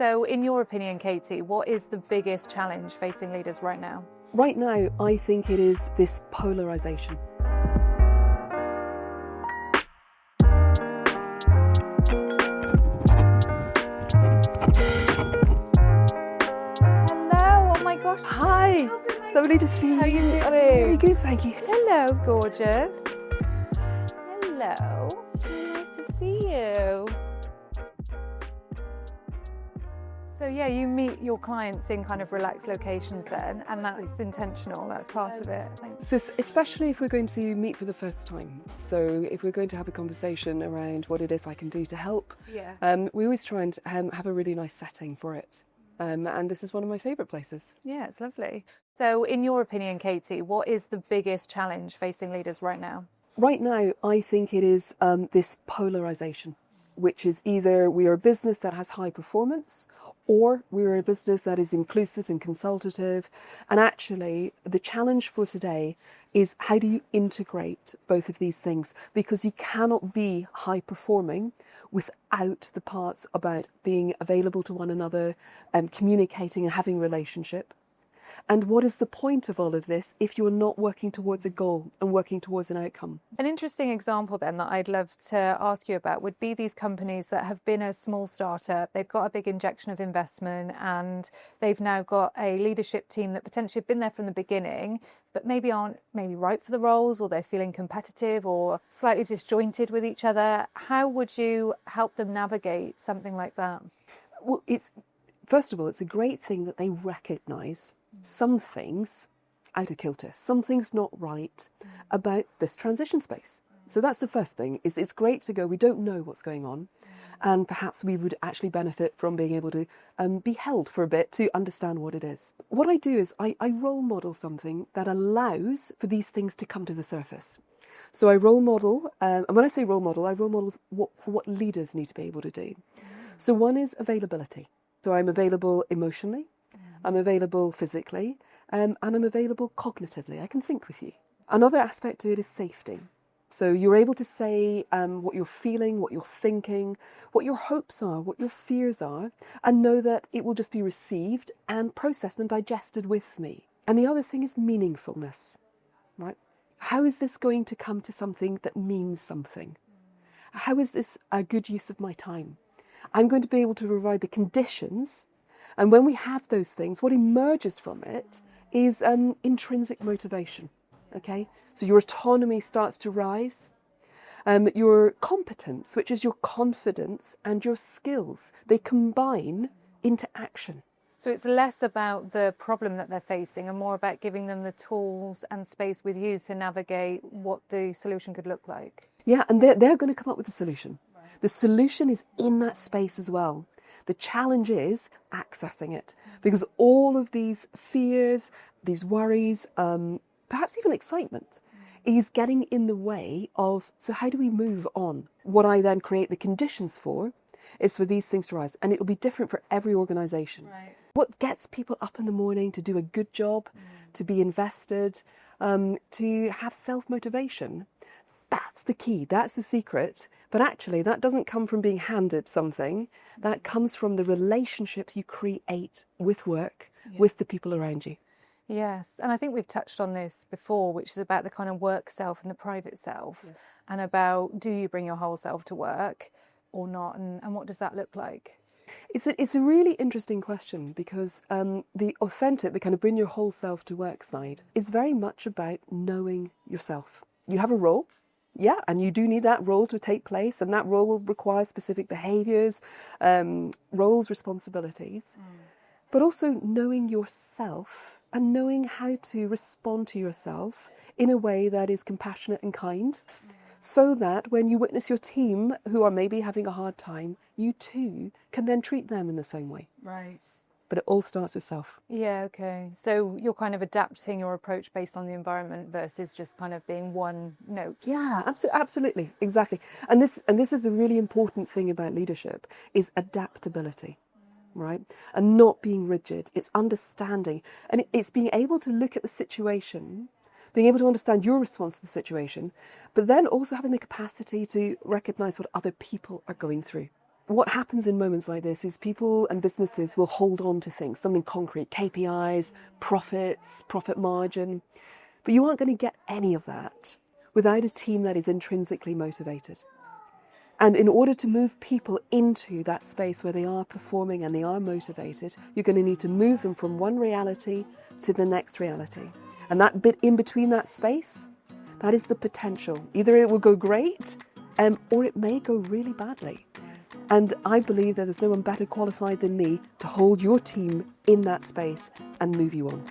So in your opinion, Katie, what is the biggest challenge facing leaders right now? Right now, I think it is this polarisation. Hello, oh my gosh. Hi, lovely to see you. How are you doing? Very good, thank you. Hello, gorgeous. Hello, nice to see you. So yeah, you meet your clients in kind of relaxed locations then, and that is intentional, that's part of it. So especially if we're going to meet for the first time. So if we're going to have a conversation around what it is I can do to help, we always try and have a really nice setting for it. And this is one of my favourite places. Yeah, it's lovely. So in your opinion, Katie, what is the biggest challenge facing leaders right now? Right now, I think it is this polarisation, which is either we are a business that has high performance or we're a business that is inclusive and consultative. And actually, the challenge for today is how do you integrate both of these things? Because you cannot be high performing without the parts about being available to one another and communicating and having relationship. And what is the point of all of this if you're not working towards a goal and working towards an outcome? An interesting example then that I'd love to ask you about would be these companies that have been a small startup, they've got a big injection of investment and they've now got a leadership team that potentially have been there from the beginning, but maybe aren't right for the roles, or they're feeling competitive or slightly disjointed with each other. How would you help them navigate something like that? Well, first of all, it's a great thing that they recognise some things out of kilter, something's not right about this transition space. So that's the first thing, is it's great to go, we don't know what's going on, and perhaps we would actually benefit from being able to be held for a bit to understand what it is. What I do is I role model something that allows for these things to come to the surface. So I role model, and when I say role model, I role model for what leaders need to be able to do. So one is availability. So I'm available emotionally, I'm available physically, and I'm available cognitively. I can think with you. Another aspect to it is safety. So you're able to say what you're feeling, what you're thinking, what your hopes are, what your fears are, and know that it will just be received and processed and digested with me. And the other thing is meaningfulness, right? How is this going to come to something that means something? How is this a good use of my time? I'm going to be able to provide the conditions. And when we have those things, what emerges from it is intrinsic motivation, okay? So your autonomy starts to rise. Your competence, which is your confidence, and your skills, they combine into action. So it's less about the problem that they're facing and more about giving them the tools and space with you to navigate what the solution could look like. Yeah, and they're going to come up with a solution. Right. The solution is in that space as well. The challenge is accessing it, because all of these fears, these worries, perhaps even excitement, is getting in the way of, so how do we move on? What I then create the conditions for is for these things to rise, and it will be different for every organisation. Right. What gets people up in the morning to do a good job, to be invested, to have self-motivation? That's the key, that's the secret. But actually, that doesn't come from being handed something. That comes from the relationships you create with work, with the people around you. Yes, and I think we've touched on this before, which is about the kind of work self and the private self, and about, do you bring your whole self to work or not, and what does that look like? It's a really interesting question, because the authentic, the kind of bring your whole self to work side is very much about knowing yourself. You have a role. Yeah, and you do need that role to take place, and that role will require specific behaviours, roles, responsibilities, but also knowing yourself and knowing how to respond to yourself in a way that is compassionate and kind, so that when you witness your team who are maybe having a hard time, you too can then treat them in the same way. Right. But it all starts with self. Yeah, okay. So you're kind of adapting your approach based on the environment versus just kind of being one note. Yeah, absolutely, exactly. And this is a really important thing about leadership, is adaptability, right? And not being rigid. It's understanding. And it's being able to look at the situation, being able to understand your response to the situation, but then also having the capacity to recognise what other people are going through. what happens in moments like this is people and businesses will hold on to things, something concrete, KPIs, profits, profit margin. But you aren't going to get any of that without a team that is intrinsically motivated. And in order to move people into that space where they are performing and they are motivated, you're going to need to move them from one reality to the next reality. And that bit in between that space, that is the potential. Either it will go great, or it may go really badly. And I believe that there's no one better qualified than me to hold your team in that space and move you on.